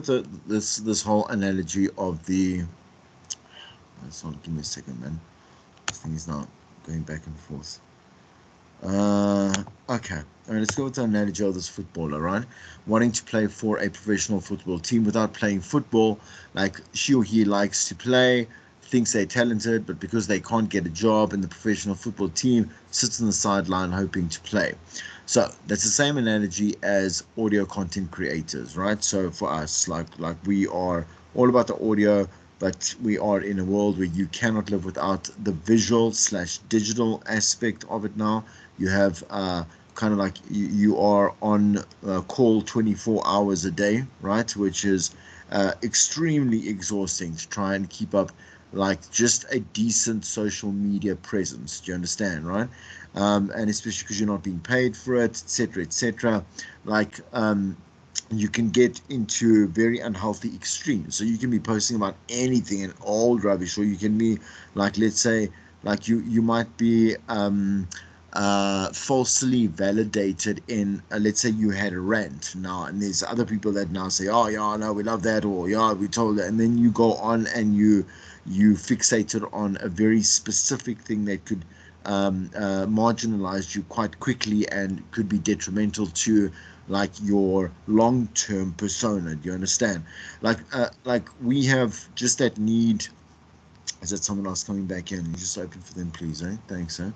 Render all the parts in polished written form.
this whole analogy of the. Give me a second, man. This thing is now going back and forth. Okay. All right, let's go with the analogy of this footballer, right? Wanting to play for a professional football team without playing football, like she or he likes to play, thinks they're talented, but because they can't get a job in the professional football team, sits on the sideline hoping to play. So that's the same analogy as audio content creators, right? So for us, like we are all about the audio, but we are in a world where you cannot live without the visual slash digital aspect of it now. You have kind of like you are on call 24 hours a day, right? Which is extremely exhausting to try and keep up like just a decent social media presence. Do you understand, right? And especially because you're not being paid for it, etc., etc. Like you can get into very unhealthy extremes. So you can be posting about anything and old rubbish, or you can be like, let's say, like you might be falsely validated in, let's say you had a rant now, and there's other people that now say, oh yeah, no, we love that, or yeah, we told that, and then you go on and you fixated on a very specific thing that could marginalize you quite quickly and could be detrimental to like your long-term persona. Do you understand? Like we have just that need. Is that someone else coming back in? You just open for them, please, eh? Thanks, eh?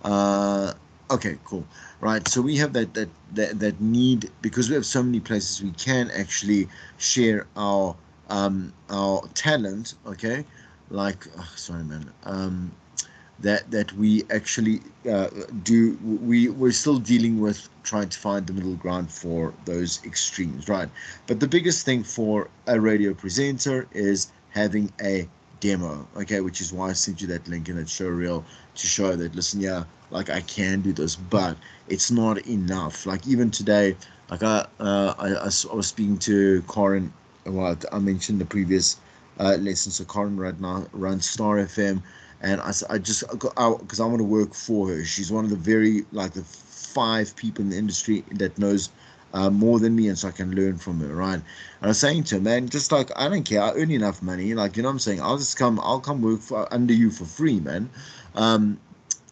Uh, okay, cool. Right. So we have that need because we have so many places we can actually share our talent. Okay, like sorry, man. That we actually do. We're still dealing with trying to find the middle ground for those extremes, right? But the biggest thing for a radio presenter is having a demo, okay, which is why I sent you that link in that show reel to show that, listen, yeah, like I can do this, but it's not enough. Like even today, like I was speaking to Corin. Well, I mentioned the previous lesson. So Corin right now runs Star FM, and I just because I want to work for her. She's one of the very like the five people in the industry that knows more than me, and so I can learn from her, right? And I was saying to her, man, just like I don't care, I earn enough money, like you know what I'm saying. I'll come work for under you for free, man. Um,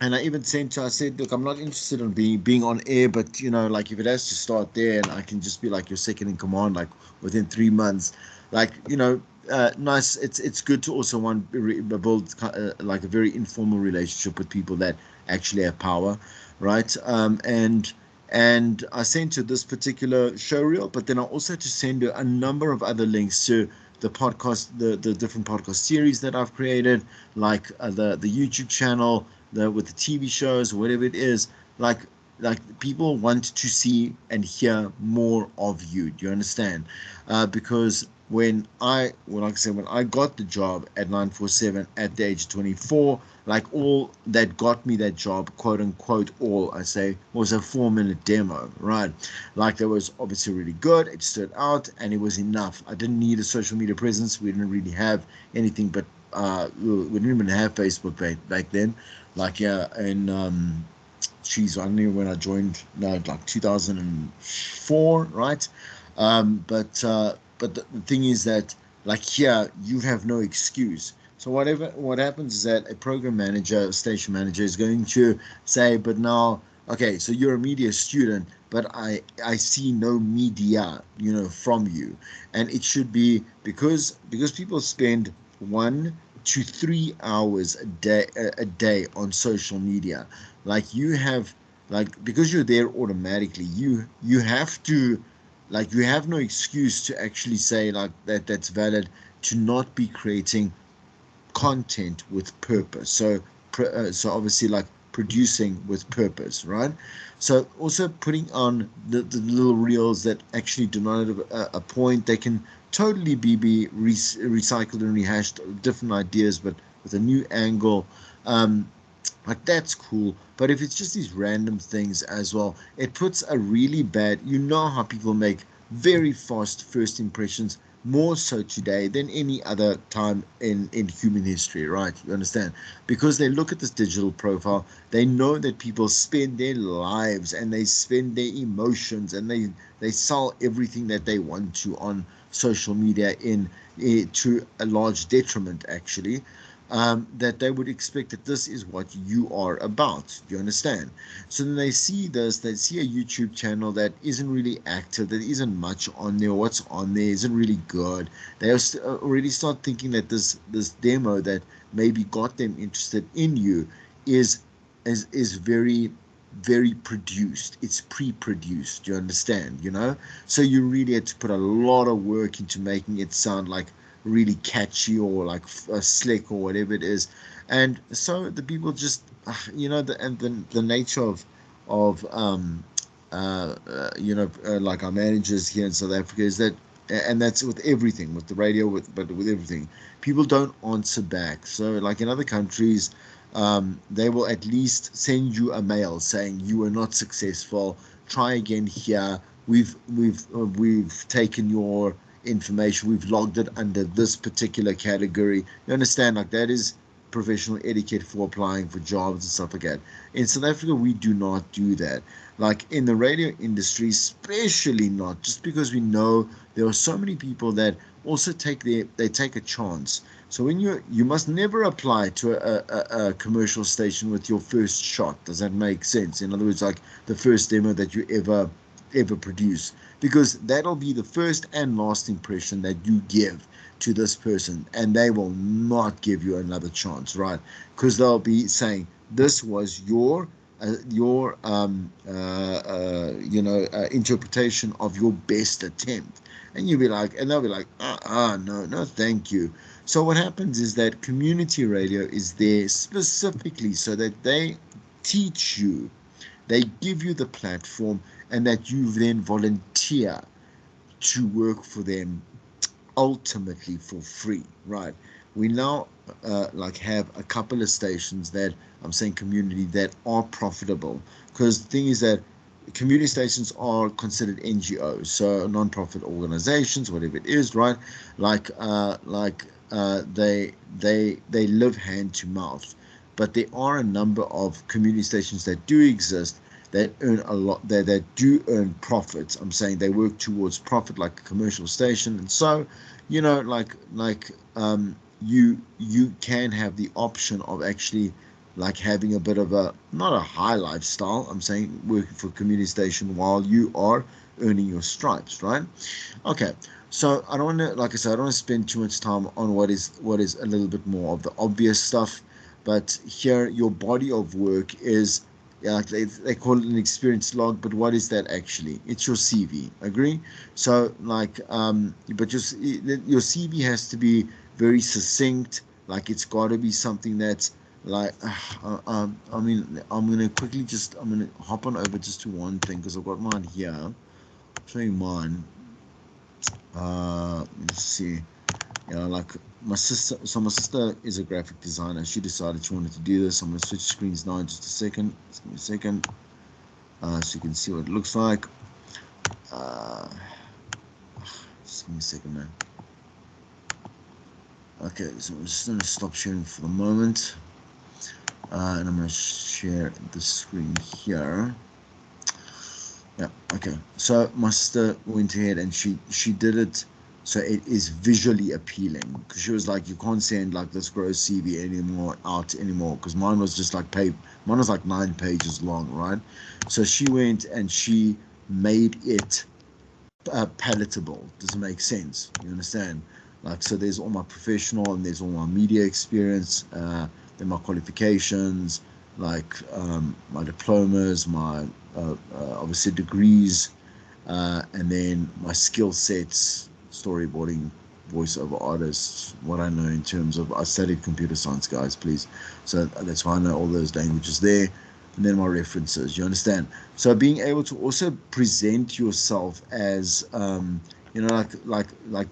and I even sent to her, I said, look, I'm not interested in being on air, but you know, like if it has to start there, and I can just be like your second in command, like within 3 months, like you know, nice. It's good to also want build like a very informal relationship with people that actually have power, right? And I sent her this particular show reel, but then I also had to send her a number of other links to the podcast, the different podcast series that I've created, like the YouTube channel, the with the TV shows, whatever it is, like people want to see and hear more of you. Do you understand? Because well, like I said, when I got the job at 947 at the age of 24, like all that got me that job, quote unquote, all I say was a 4 minute demo, right? Like that was obviously really good. It stood out and it was enough. I didn't need a social media presence. We didn't really have anything, but we didn't even have Facebook back then. Like yeah, and geez, I knew when I joined, no, like 2004, right? But the thing is that like here you have no excuse. So what happens is that a program manager, station manager is going to say, but now okay, so you're a media student, but I see no media, you know, from you, and it should be because people spend 1 to 3 hours a day on social media. Like you have like because you're there automatically, you have to like you have no excuse to actually say like that's valid to not be creating content with purpose. So obviously like producing with purpose, right? So also putting on the little reels that actually do not have a point. They can totally be recycled and rehashed, different ideas, but with a new angle. Like that's cool. But if it's just these random things as well, it puts a really bad. You know how people make very fast first impressions, more so today than any other time in human history, right? You understand? Because they look at this digital profile, they know that people spend their lives and they spend their emotions and they sell everything that they want to on social media to a large detriment, actually. That they would expect that this is what you are about. Do you understand? So then they see this, they see a YouTube channel that isn't really active, that isn't much on there, what's on there isn't really good. They already start thinking that this demo that maybe got them interested in you is is very produced. It's pre-produced. You understand? So you really had to put a lot of work into making it sound like really catchy or like slick or whatever it is. And so the people just the nature of like our managers here in South Africa is that, and that's with everything, with the radio, but with everything, people don't answer back. So like in other countries, they will at least send you a mail saying you were not successful, try again here, we've taken your information, we've logged it under this particular category. You understand? Like that is professional etiquette for applying for jobs and stuff like that. In South Africa, we do not do that. Like in the radio industry, especially not, just because we know there are so many people that also they take a chance. So when you must never apply to a commercial station with your first shot. Does that make sense? In other words, like the first demo that you ever produce, because that'll be the first and last impression that you give to this person, and they will not give you another chance, right? Because they'll be saying this was your interpretation of your best attempt, and you'll be like, and they'll be like, no, thank you. So what happens is that community radio is there specifically so that they teach you, they give you the platform, and that you then volunteer to work for them ultimately for free, right? We now like have a couple of stations that I'm saying community that are profitable, because the thing is that community stations are considered NGOs, so non-profit organizations, whatever it is, right? They live hand to mouth, but there are a number of community stations that do exist that earn a lot, that do earn profits. I'm saying they work towards profit like a commercial station. And so you can have the option of actually like having a bit of a, not a high lifestyle, I'm saying working for a community station while you are earning your stripes, right? Okay, so I don't want to, like I said, I don't want to spend too much time on what is a little bit more of the obvious stuff, but here your body of work is, yeah, like they call it an experience log, but what is that actually? It's your CV. Agree? So but just your CV has to be very succinct. Like it's got to be something that's like, I mean, I'm gonna hop on over just to one thing because I've got mine here. I'll show you mine. Let's see. Like my sister is a graphic designer. She decided she wanted to do this. I'm gonna switch screens now in just a second. Just give me a second, so you can see what it looks like. Just give me a second, man. Okay, so I'm just gonna stop sharing for the moment, and I'm gonna share the screen here. Yeah, okay. So my sister went ahead and she did it so it is visually appealing, because she was like, you can't send like this gross CV out anymore, because mine was just like mine was like 9 pages long, right? So she went and she made it palatable. Does it make sense? You understand? Like, so there's all my professional and there's all my media experience, then my qualifications, like my diplomas, my obviously degrees, and then my skill sets, storyboarding, voiceover artists, what I know in terms of, I studied computer science, guys, please. So that's why I know all those languages there. And then my references, you understand? So being able to also present yourself as, like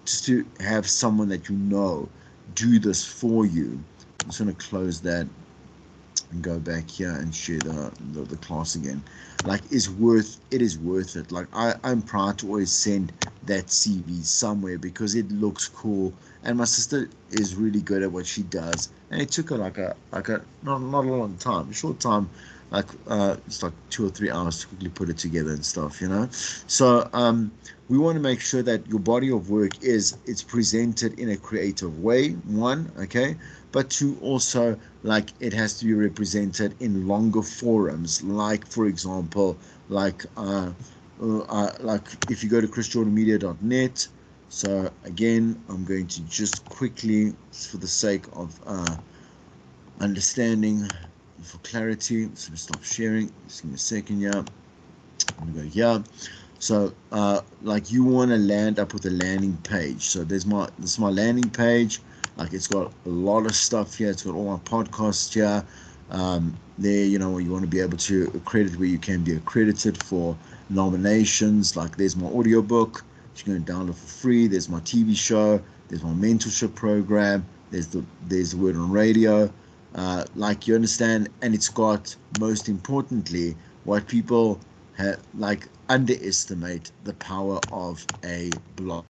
just to have someone that you know do this for you. I'm just going to close that and go back here and share the class again. Like, it is worth it. Like I'm proud to always send that CV somewhere because it looks cool. And my sister is really good at what she does, and it took her like a not a long time, a short time, like it's like 2 or 3 hours to quickly put it together and stuff, you know. So we want to make sure that your body of work it's presented in a creative way, one, okay, but two, also like it has to be represented in longer forums, like for example, like like if you go to chrisjordanmedia.net. So again, I'm going to just quickly, just for the sake of understanding, for clarity, so stop sharing. Just give me a second here. I'm gonna go here. So like you want to land up with a landing page. So this is my landing page. Like it's got a lot of stuff here. It's got all my podcasts here. There, you know, you want to be able to accredit where you can be accredited for nominations. Like there's my audiobook, which you can download for free. There's my TV show. There's my mentorship program. There's the word on radio. Like you understand, and it's got, most importantly, what people like underestimate the power of a blog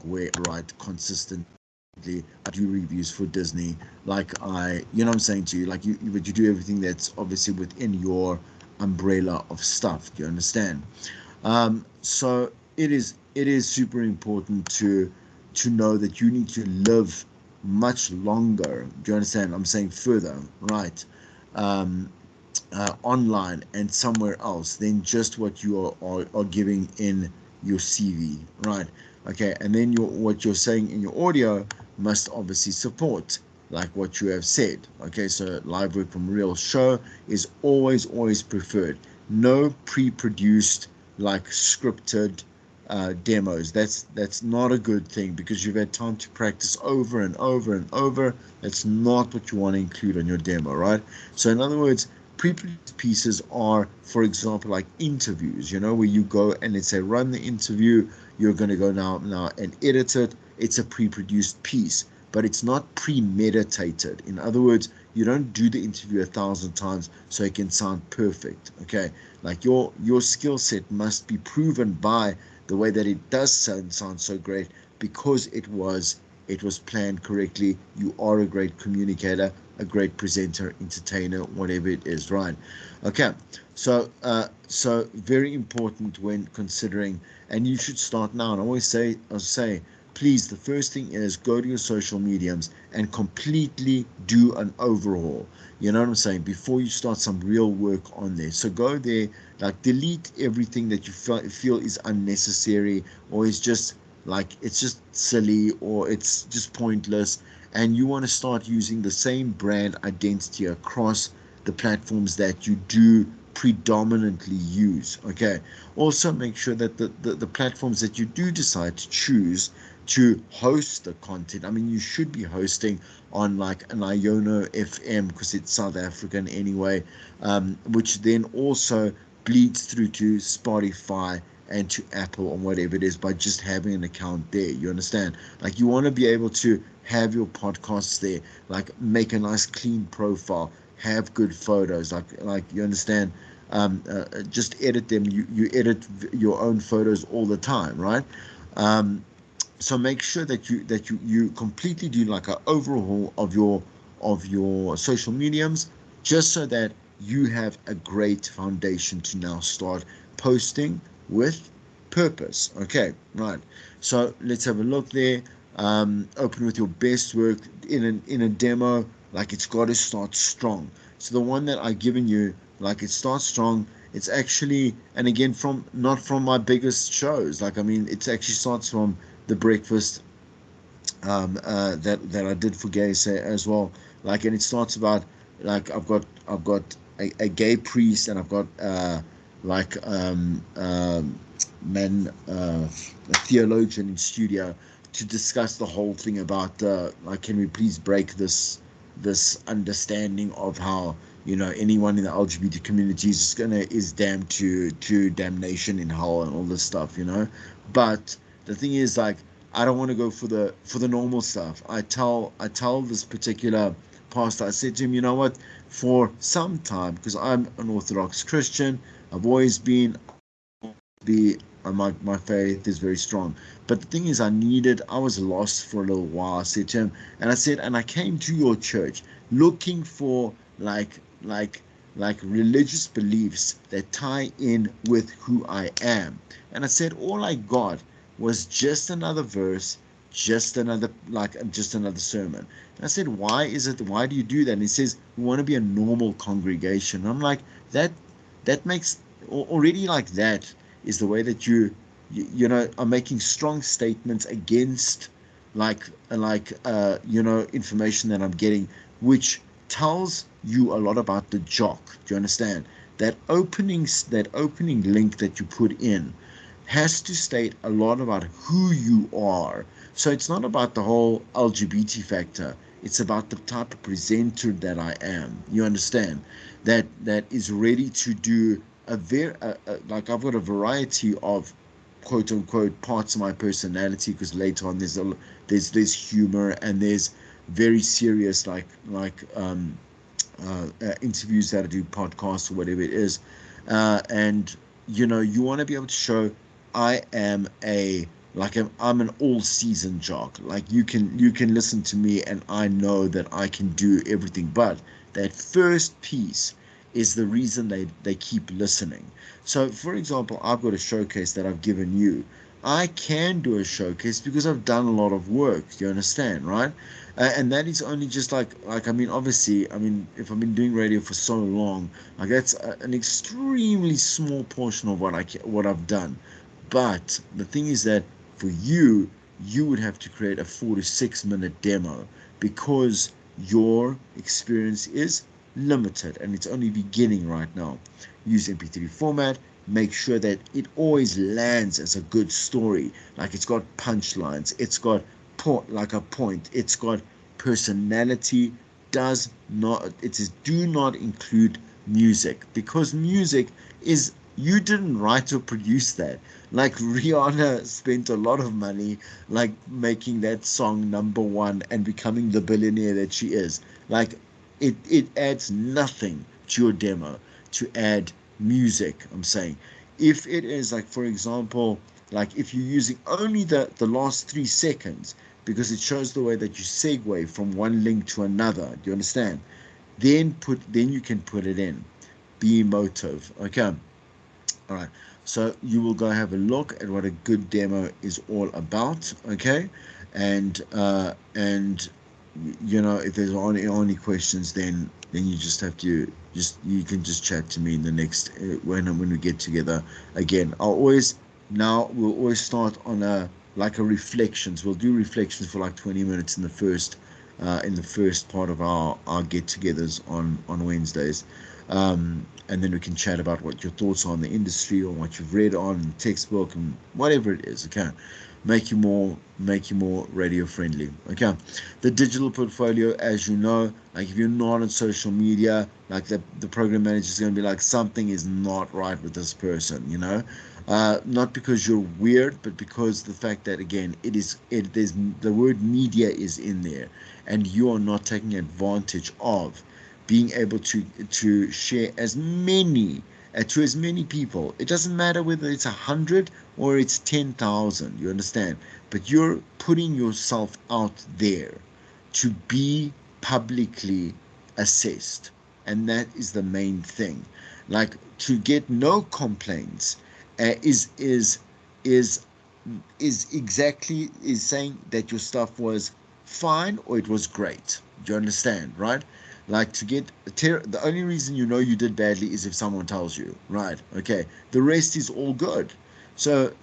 where I write consistently. I do reviews for Disney, like you know what I'm saying to you, like but you do everything that's obviously within your umbrella of stuff. Do you understand? So it is super important to know that you need to live much longer. Do you understand? I'm saying further, right? Um, Online and somewhere else than just what you are giving in your CV, right? Okay, and then what you're saying in your audio must obviously support like what you have said. Okay, so live work from real show is always preferred. No pre-produced like scripted demos. That's not a good thing because you've had time to practice over and over and over. That's not what you want to include on your demo, right? So in other words, pre-produced pieces are, for example, like interviews, you know, where you go and let's say run the interview. You're going to go now and edit it. It's a pre-produced piece, but it's not premeditated. In other words, you don't do the interview 1,000 times so it can sound perfect. Okay, like your skill set must be proven by the way that it does sound so great because it was planned correctly. You are a great communicator, a great presenter, entertainer, whatever it is, right? Okay, so very important when considering, and you should start now. And I'll say, please, the first thing is go to your social mediums and completely do an overhaul. You know what I'm saying? Before you start some real work on there. So go there, like delete everything that you feel is unnecessary or is just like it's just silly or it's just pointless, and you want to start using the same brand identity across the platforms that you do predominantly use. Okay, also make sure that the platforms that you do decide to choose to host the content, I mean, you should be hosting on like an Iono FM because it's South African anyway, which then also bleeds through to Spotify and to Apple or whatever it is by just having an account there. You understand? Like you want to be able to have your podcasts there, like make a nice clean profile, have good photos, like you understand. Just edit them. You edit your own photos all the time, right? Um, so make sure that you completely do like an overhaul of your social mediums, just so that you have a great foundation to now start posting with purpose. Okay, right. So let's have a look there. Open with your best work in a demo. Like it's got to start strong. So the one that I've given you, like it starts strong. It's actually, and again, from not from my biggest shows. Like I mean, it actually starts from the breakfast that I did for gay say as well. Like, and it starts about like I've got a gay priest, and I've got like man a theologian in studio to discuss the whole thing about like, can we please break this understanding of how, you know, anyone in the LGBT community is damned to damnation in hell and all this stuff, you know. But the thing is, like, I don't want to go for the normal stuff. I tell this particular pastor, I said to him, you know what, for some time, because I'm an Orthodox Christian, I've always been, be my faith is very strong. But the thing is, I was lost for a little while. I said to him, and I said, and I came to your church looking for like religious beliefs that tie in with who I am. And I said, all I got was just another verse, just another sermon. And I said, why do you do that? And he says, we want to be a normal congregation. And I'm like, that that makes already, like, that is the way that you are making strong statements against, information that I'm getting, which tells you a lot about the jock. Do you understand? That opening link that you put in has to state a lot about who you are. So it's not about the whole LGBT factor. It's about the type of presenter that I am. You understand? That is ready to do like, I've got a variety of quote unquote parts of my personality, because later on there's humor, and there's very serious, interviews that I do, podcasts or whatever it is, and you want to be able to show I am I'm an all season jock. Like, you can listen to me and I know that I can do everything, but that first piece is the reason they keep listening. So, for example, I've got a showcase that I've given you. I can do a showcase because I've done a lot of work. Do you understand, right? And that is only just I mean, obviously, I mean, if I've been doing radio for so long, like, that's an extremely small portion of what I've done. But the thing is that for you would have to create a 4 to 6 minute demo, because your experience is limited and it's only beginning right now. Use MP3 format. Make sure that it always lands as a good story. Like, it's got punchlines. It's got a point. It's got personality. Does not. It says do not include music, because music is, you didn't write or produce that. Like, Rihanna spent a lot of money, like, making that song number one and becoming the billionaire that she is. Like, it adds nothing to your demo to add music. I'm saying, if it is, like, for example, like, if you're using only the last 3 seconds, because it shows the way that you segue from one link to another. Do you understand? Then you can put it in. Be emotive. Okay. All right. So you will go have a look at what a good demo is all about. Okay. And if there's any questions, then you just have to you can just chat to me in the next when we get together again. We'll always start on a reflections. We'll do reflections for like 20 minutes in the first part of our get-togethers on Wednesdays, and then we can chat about what your thoughts are on the industry, or what you've read on the textbook, and whatever it is. Okay, make you more radio friendly. Okay, the digital portfolio, as you know, like, if you're not on social media, like, the program manager is going to be like, something is not right with this person. Not because you're weird, but because the fact that, again, there's the word media is in there, and you are not taking advantage of being able to share to as many people. It doesn't matter whether it's 100 or it's 10,000. You understand? But you're putting yourself out there to be publicly assessed, and that is the main thing. Like, to get no complaints is is saying that your stuff was fine or it was great. Do you understand, right? Like, the only reason you did badly is if someone tells you, right? Okay, the rest is all good. So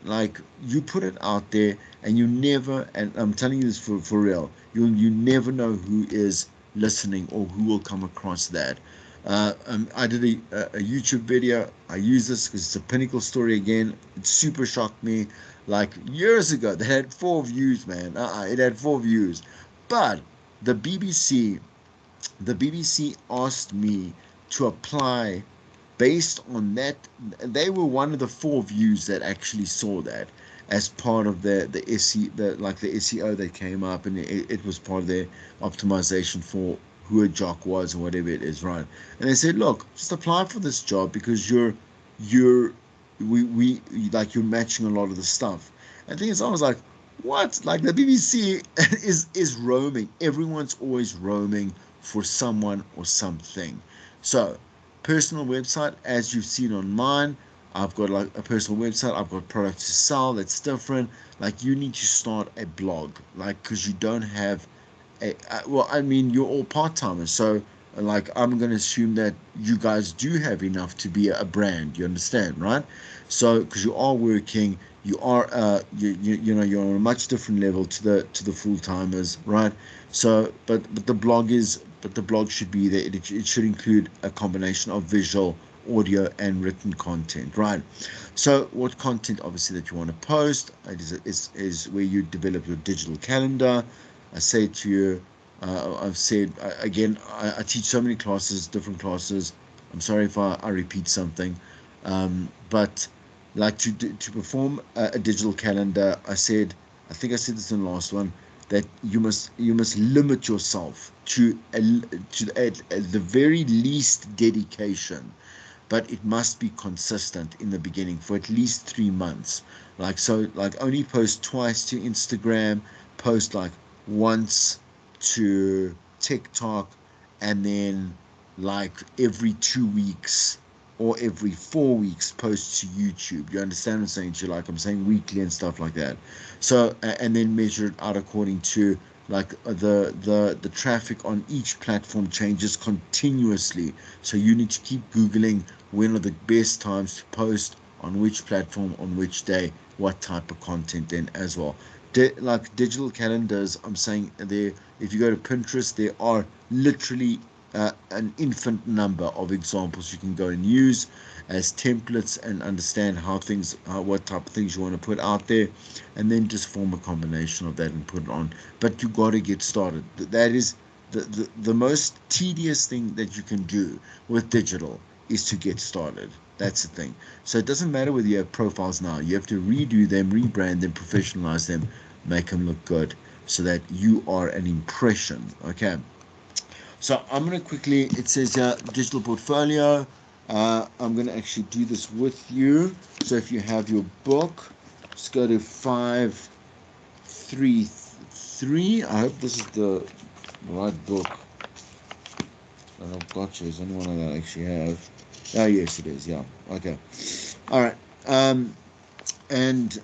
like, you put it out there, and you never, and I'm telling you this for real, you never know who is listening or who will come across that. I did a YouTube video. I use this because it's a Pinnacle story again. It super shocked me. Like, years ago, they had 4 views, man. It had 4 views, but the BBC, the BBC asked me to apply based on that. They were one of the 4 views that actually saw that as part of the SEO that came up, and it was part of their optimization for who a jock was, or whatever it is, right? And they said, look, just apply for this job, because you're we like you're matching a lot of the stuff. And the thing is, I was like, what? Like the BBC is roaming. Everyone's always roaming for someone or something. So, personal website, as you've seen on mine, I've got like a personal website. I've got products to sell. That's different. Like you need to start a blog, like because you don't have well, I mean, you're all part-timers, so like I'm going to assume that you guys do have enough to be a brand. You understand, right? So because you are working, you are you know you're on a much different level to the full-timers, right? So but the blog should be there. It should include a combination of visual, audio, and written content, right? So what content obviously that you want to post is where you develop your digital calendar. I say to you, I've said again, I teach so many classes, different classes. I'm sorry if I repeat something, but like to perform a digital calendar, I think I said this in the last one, that you must limit yourself to the very least dedication, but it must be consistent in the beginning for at least 3 months. Like so, like only post twice to Instagram, post like once to TikTok, and then like every 2 weeks or every 4 weeks post to YouTube. You understand what I'm saying to you? Like I'm saying weekly and stuff like that. So and then measure it out according to like the traffic on each platform changes continuously. So you need to keep Googling when are the best times to post on which platform on which day, what type of content then as well. Like digital calendars, I'm saying there, if you go to Pinterest, there are literally an infinite number of examples you can go and use as templates and understand what type of things you want to put out there, and then just form a combination of that and put it on. But you got to get started. That is the most tedious thing that you can do with digital, is to get started. That's the thing. So it doesn't matter whether you have profiles now. You have to redo them, rebrand them, professionalize them, make them look good, so that you are an impression. Okay. So I'm going to quickly, it says digital portfolio. I'm going to actually do this with you. So if you have your book, just go to 533. I hope this is the right book that I've got you. Is there anyone that I actually have? Oh, yes, it is. Yeah. Okay. All right. And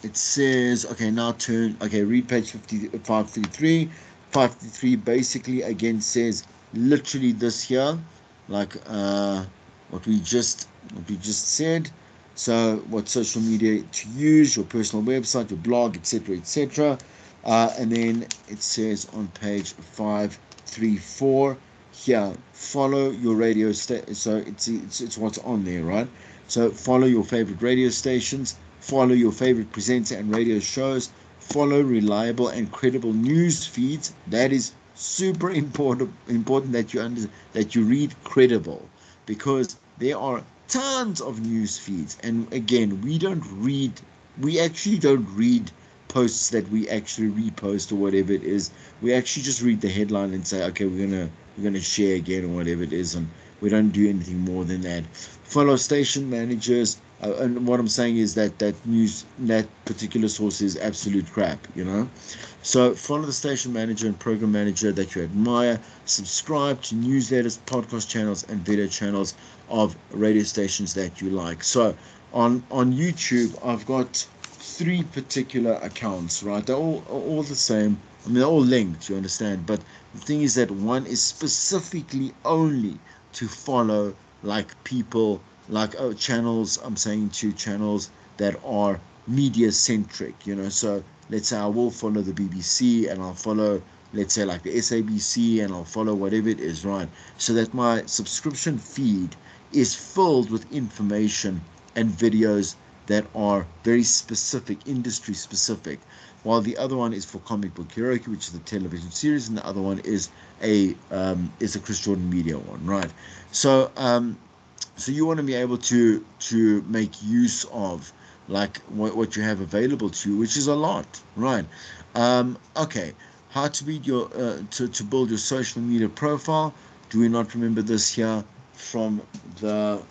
it says, okay, now read page 533. 533 basically again says literally this here, like what we just said. So what social media to use, your personal website, your blog, etc., etc. And then it says on page 534 here, follow your radio station. So it's what's on there, right? So follow your favorite radio stations, follow your favorite presenter and radio shows, follow reliable and credible news feeds. That is super important that you read credible, because there are tons of news feeds, and again, we actually don't read posts that we actually repost or whatever it is. We actually just read the headline and say, okay, we're gonna share again or whatever it is, and we don't do anything more than that. Follow station managers, and what I'm saying is that particular source is absolute crap, you know. So follow the station manager and program manager that you admire. Subscribe to newsletters, podcast channels, and video channels of radio stations that you like. So on YouTube, I've got 3 particular accounts, right? They're all the same. I mean, they're all linked, you understand. But the thing is that one is specifically only to follow like people, like channels. I'm saying to channels that are media centric, you know. So let's say I will follow the BBC, and I'll follow, let's say, like the SABC, and I'll follow whatever it is, right? So that my subscription feed is filled with information and videos that are very specific, industry specific, while the other one is for Comic Book Heroic, which is a television series, and the other one is a Chris Jordan Media one, right? So so you want to be able to make use of like what you have available to you, which is a lot, right? Okay, how to build your to build your social media profile. Do we not remember this here from the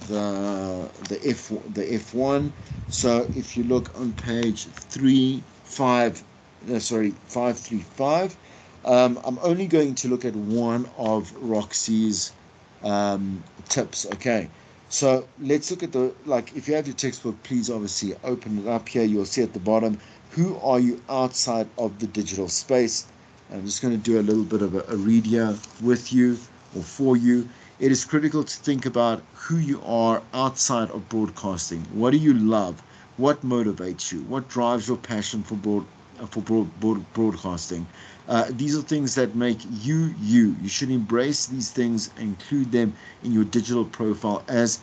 the F1. So if you look on page 535, I'm only going to look at one of Roxy's tips. Okay, so let's look at the, like, if you have your textbook, please obviously open it up here. You'll see at the bottom, who are you outside of the digital space? I'm just going to do a little bit of a read here with you or for you. It is critical to think about who you are outside of broadcasting. What do you love? What motivates you? What drives your passion for broadcasting? These are things that make you you. You should embrace these things and include them in your digital profile, as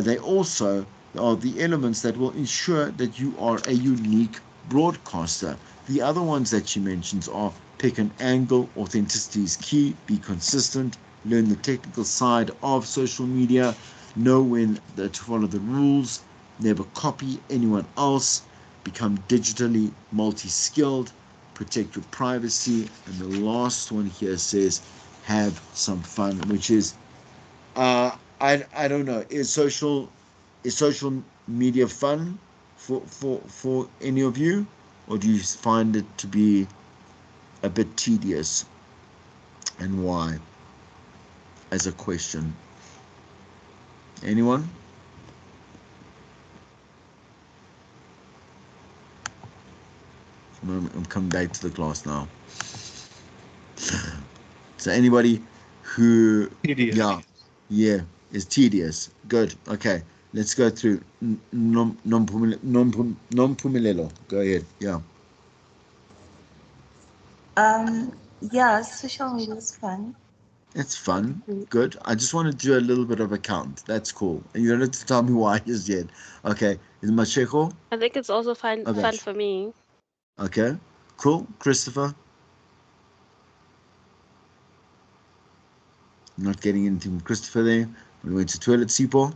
they also are the elements that will ensure that you are a unique broadcaster. The other ones that she mentions are: pick an angle, authenticity is key, be consistent, learn the technical side of social media, know when to follow the rules, never copy anyone else, become digitally multi-skilled, protect your privacy, and the last one here says have some fun, which is I don't know, is social media fun for any of you, or do you find it to be a bit tedious, and why, as a question? Anyone? I'm coming back to the class now. So anybody who, Tedious. yeah, is tedious. Good. Okay, let's go through. Non-pumilelo. Go ahead. Yeah. Yeah, social media is fun. It's fun. Good. I just want to do a little bit of a count. That's cool. And you don't have to tell me why just yet. Okay. Is Macheko? I think it's also Oh, fun gosh. for me. Okay. Cool. Christopher? I'm not getting anything from Christopher there. We went to toilet. Sipo?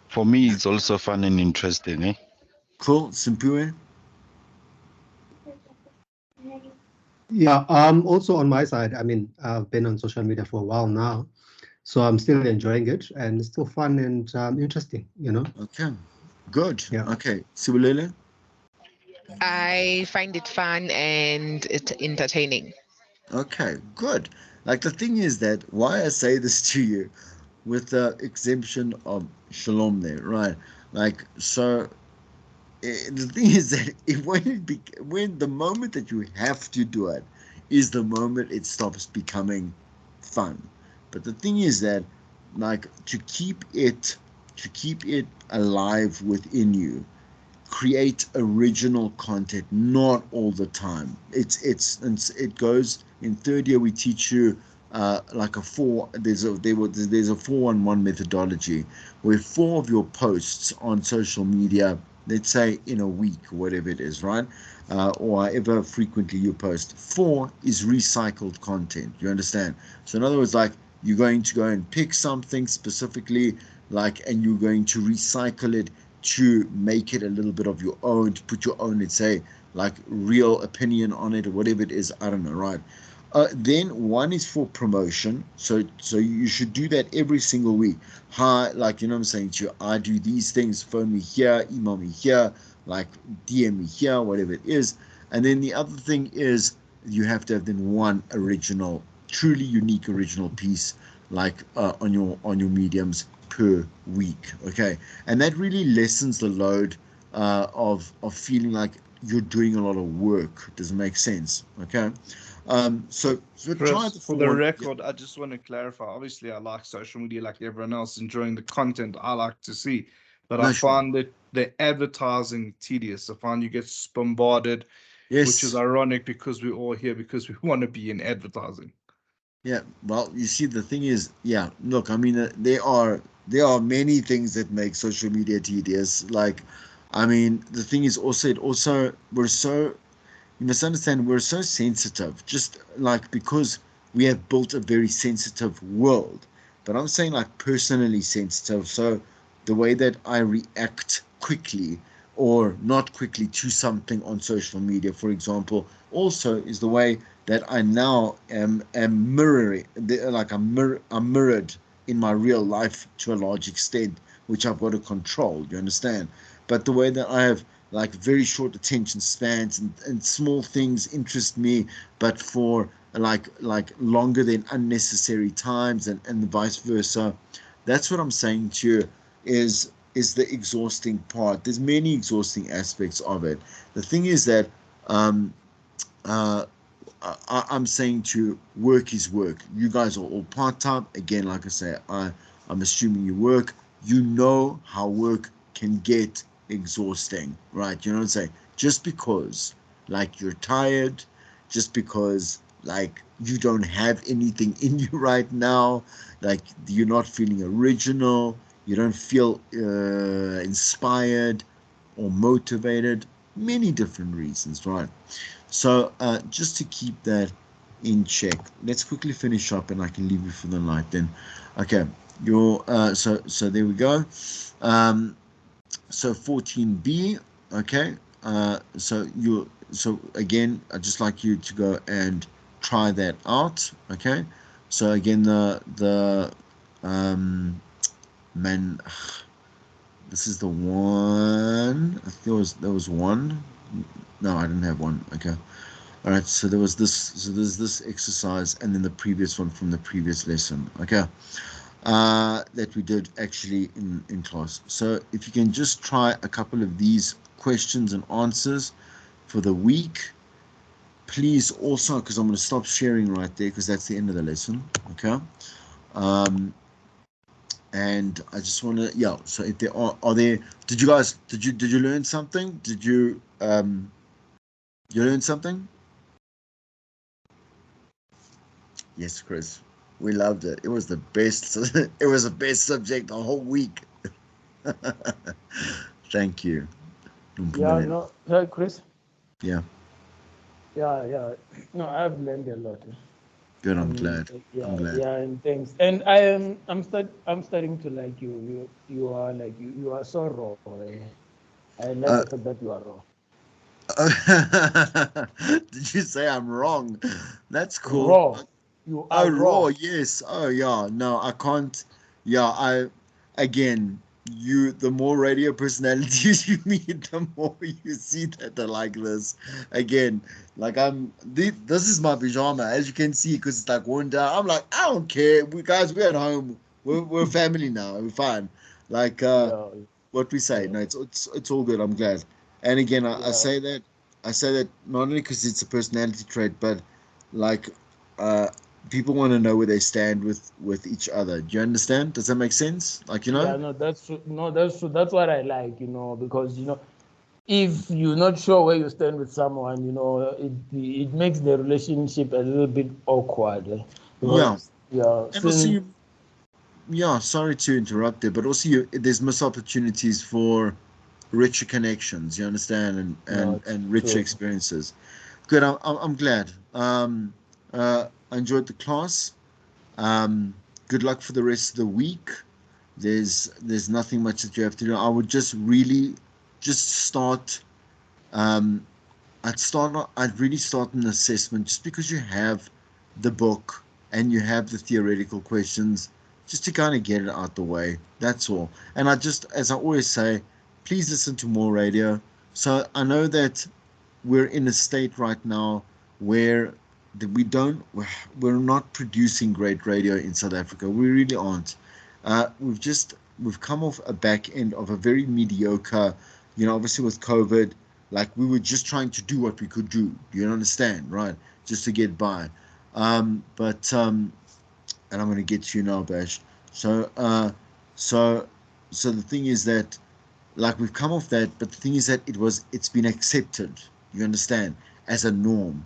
For me, it's also fun and interesting, eh? Cool. Simpue? Yeah, also on my side, I mean, I've been on social media for a while now, so I'm still enjoying it, and it's still fun and interesting, you know? Okay. Good. Yeah. Okay. Sibulele? I find it fun and it's entertaining. Okay, good. Like, the thing is that why I say this to you, with the exemption of Shalom there, right? Like, so the thing is that if when the moment that you have to do it is the moment it stops becoming fun. But the thing is that, like, to keep it alive within you, create original content, not all the time. It goes in third year. We teach you like a four. There's a 4-1-1 methodology, where four of your posts on social media, let's say in a week, whatever it is, right? Or however frequently you post, four is recycled content. You understand? So in other words, like, you're going to go and pick something specifically, like, and you're going to recycle it to make it a little bit of your own, to put your own, let's say, like, real opinion on it, or whatever it is. I don't know, right? Then one is for promotion. So you should do that every single week. Hi, like, you know what I'm saying to you, I do these things, phone me here, email me here, like, DM me here, whatever it is. And then the other thing is, you have to have then one original, truly unique original piece, like, on your mediums per week. Okay, and that really lessens the load of feeling like you're doing a lot of work. Does it make sense? Okay. So try Chris, the for the forward. Yeah, record, I just want to clarify. Obviously, I like social media like everyone else, enjoying the content I like to see. But I no, sure. find that the advertising tedious. I find you get bombarded, which is Yes. ironic because we're all here because we want to be in advertising. Yeah. Well, you see, the thing is, yeah. Look, I mean, there are many things that make social media tedious. Like, I mean, the thing is also, we're so, you must understand, we're so sensitive, just like, because we have built a very sensitive world. But I'm saying, like, personally sensitive. So the way that I react quickly or not quickly to something on social media, for example, also is the way that I now am mirroring, like, I'm mirrored in my real life to a large extent, which I've got to control. You understand? But the way that I have like very short attention spans and small things interest me, but for like longer than unnecessary times and vice versa. That's what I'm saying to you is the exhausting part. There's many exhausting aspects of it. The thing is that I'm saying to work is work. You guys are all part-time. Again, like I say, I'm assuming you work. You know how work can get exhausting, right? You know what I'm saying? Just because like you're tired, just because like you don't have anything in you right now, like you're not feeling original, you don't feel inspired or motivated, many different reasons, right? So just to keep that in check, let's quickly finish up and I can leave you for the night then. Okay, so there we go. So 14B, okay. So again, I'd just like you to go and try that out, okay. So again, the man, this is the one. I think there was one. No, I didn't have one. Okay. All right. So there was this. So there's this exercise, and then the previous one from the previous lesson. Okay. That we did actually in class. So if you can just try a couple of these questions and answers for the week, please also, because I'm going to stop sharing right there because that's the end of the lesson. Okay. And I just want to, yeah. So if there are there, did you learn something? Did you learn something? Yes, Chris. We loved it. It was the best. It was the best subject the whole week. Thank you. Yeah, no, hey, Chris. Yeah. Yeah. No, I've learned a lot. Good. I'm glad. I'm glad. Yeah, and thanks. And I'm starting to like you. You are like you are so raw. I like Uh, the fact that you are raw. did you say I'm wrong? That's cool. Raw. You Oh, are raw, raw. yes. Oh, yeah. No, I can't. Yeah, again, the more radio personalities you meet, the more you see that they're like this. Again, like this is my pajama, as you can see, because it's like worn down. I'm like, I don't care. We're at home. We're family now. We're fine. Like, Yeah, what we say. yeah, No, it's all good. I'm glad. And again, I yeah. say that not only because it's a personality trait, but like uh people want to know where they stand with each other. Do you understand? Does that make sense? Like, you know? Yeah, no, that's true. No, that's true. That's what I like, because if you're not sure where you stand with someone, it makes the relationship a little bit awkward. Yeah. Because yeah, And also since yeah, sorry to interrupt there, but also there's missed opportunities for richer connections, you understand, no, it's and richer true. experiences. Good. I'm glad. I enjoyed the class. Good luck for the rest of the week. There's nothing much that you have to do. I would just really just start. Um, I'd really start an assessment just because you have the book and you have the theoretical questions, just to kind of get it out the way. That's all. And as I always say, please listen to more radio. So I know that we're in a state right now where we don't we're not producing great radio in South Africa. We really aren't. We've come off a back end of a very mediocre, obviously with COVID, like we were just trying to do what we could do. Do you understand, right? Just to get by. But and I'm going to get to you now, Bash. So so so the thing is that like we've come off that, but the thing is that it's been accepted, you understand, as a norm.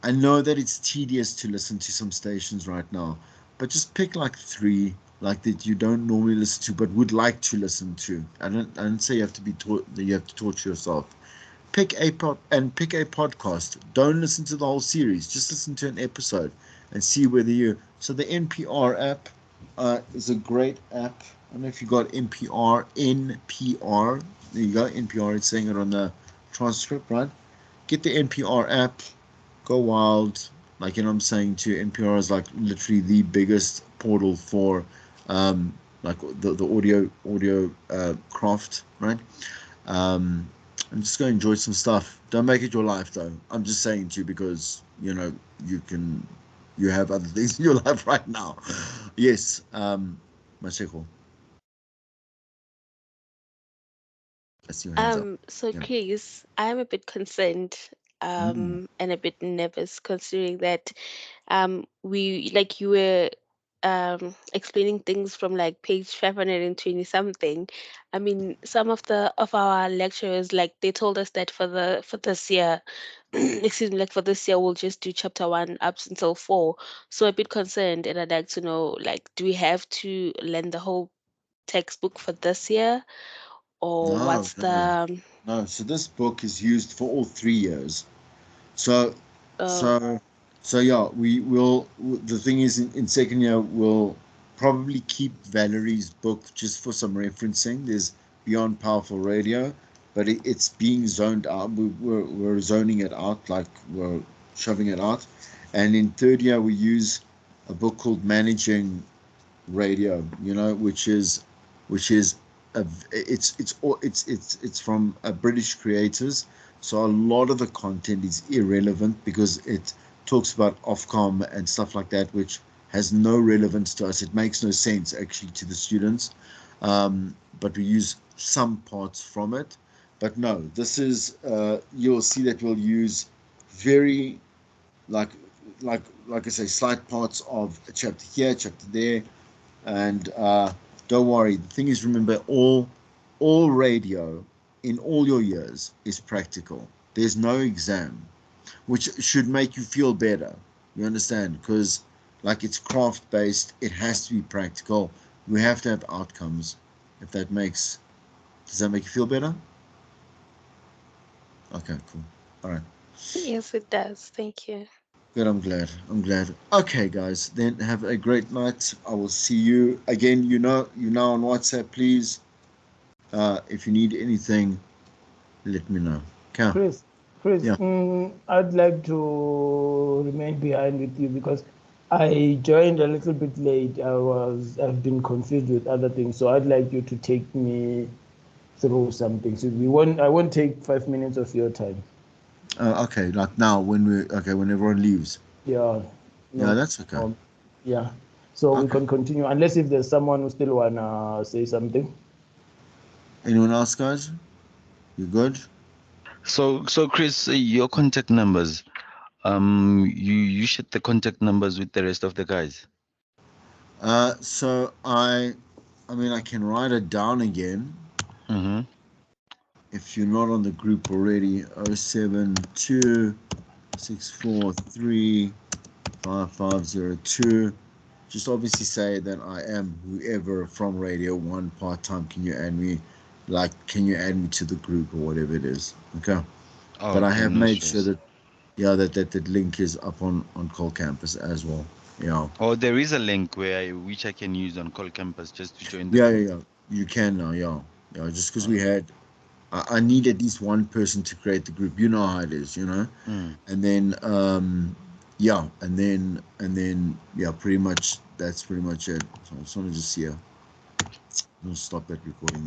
I know that it's tedious to listen to some stations right now, but just pick like three like that you don't normally listen to but would like to listen to. I don't say you have to be taught that you have to torture yourself. Pick a podcast. Don't listen to the whole series, just listen to an episode and see whether you so the NPR app is a great app. I don't know if you got NPR. There you go, NPR. It's saying it on the transcript, right? Get the NPR app. Go wild. Like, I'm saying to you, NPR is like literally the biggest portal for like the audio craft, right? And just go enjoy some stuff. Don't make it your life, though. I'm just saying to you because you have other things in your life right now. Yes, Masheko. I see your hands up. So Yeah. Chris, I'm a bit concerned, and a bit nervous considering that we like you were explaining things from like page 520 something. I mean, some of our lecturers, like, they told us that for this year, excuse me, like for this year we'll just do chapter 1 up until 4. So a bit concerned, and I'd like to know, like, do we have to learn the whole textbook for this year, or No, what's the no, no. So this book is used for all 3 years. So, uh so, so yeah, we will. The thing is, in second year, we'll probably keep Valerie's book just for some referencing. There's Beyond Powerful Radio, but it's being zoned out. We're zoning it out, like we're shoving it out. And in third year, we use a book called Managing Radio. Which is it's from British creators, so a lot of the content is irrelevant because it talks about Ofcom and stuff like that, which has no relevance to us. It makes no sense actually to the students, but we use some parts from it. But no, this is you'll see that we'll use very like like I say, slight parts of a chapter here, chapter there, and don't worry. The thing is, remember, all radio in all your years is practical. There's no exam, which should make you feel better. You understand? Because like it's craft based, it has to be practical. We have to have outcomes. If that makes Does that make you feel better? Okay, cool. All right. yes, it does. Thank you. Good, I'm glad. I'm glad. Okay, guys, then have a great night. I will see you again. You now on WhatsApp, please. If you need anything, let me know. Okay. Chris, Yeah. I'd like to remain behind with you because I joined a little bit late. I've been confused with other things, so I'd like you to take me through something. So I won't take 5 minutes of your time. Okay, like now when everyone leaves. Yeah, Yeah, no, that's okay. yeah. So we Okay. can continue unless if there's someone who still wanna say something. Anyone else, guys? You good? So Chris, your contact numbers. You share the contact numbers with the rest of the guys. So I mean, I can write it down again. Mm-hmm. If you're not on the group already, 072 643 5502. Just obviously say that I am whoever from Radio 1 part-time. Can you add me? Like, can you add me to the group or whatever it is? Okay. But I Okay, have no made sure stress. that link is up on Call Campus as well. Yeah. Oh, there is a link which I can use on Call Campus just to join the Yeah, group. yeah, yeah. You can now, yeah. Yeah, just because we Okay. had I need at least one person to create the group. You know how it is, Mm. And then yeah, and then yeah, pretty much that's pretty much it. So I just want to just see. I'll stop that recording.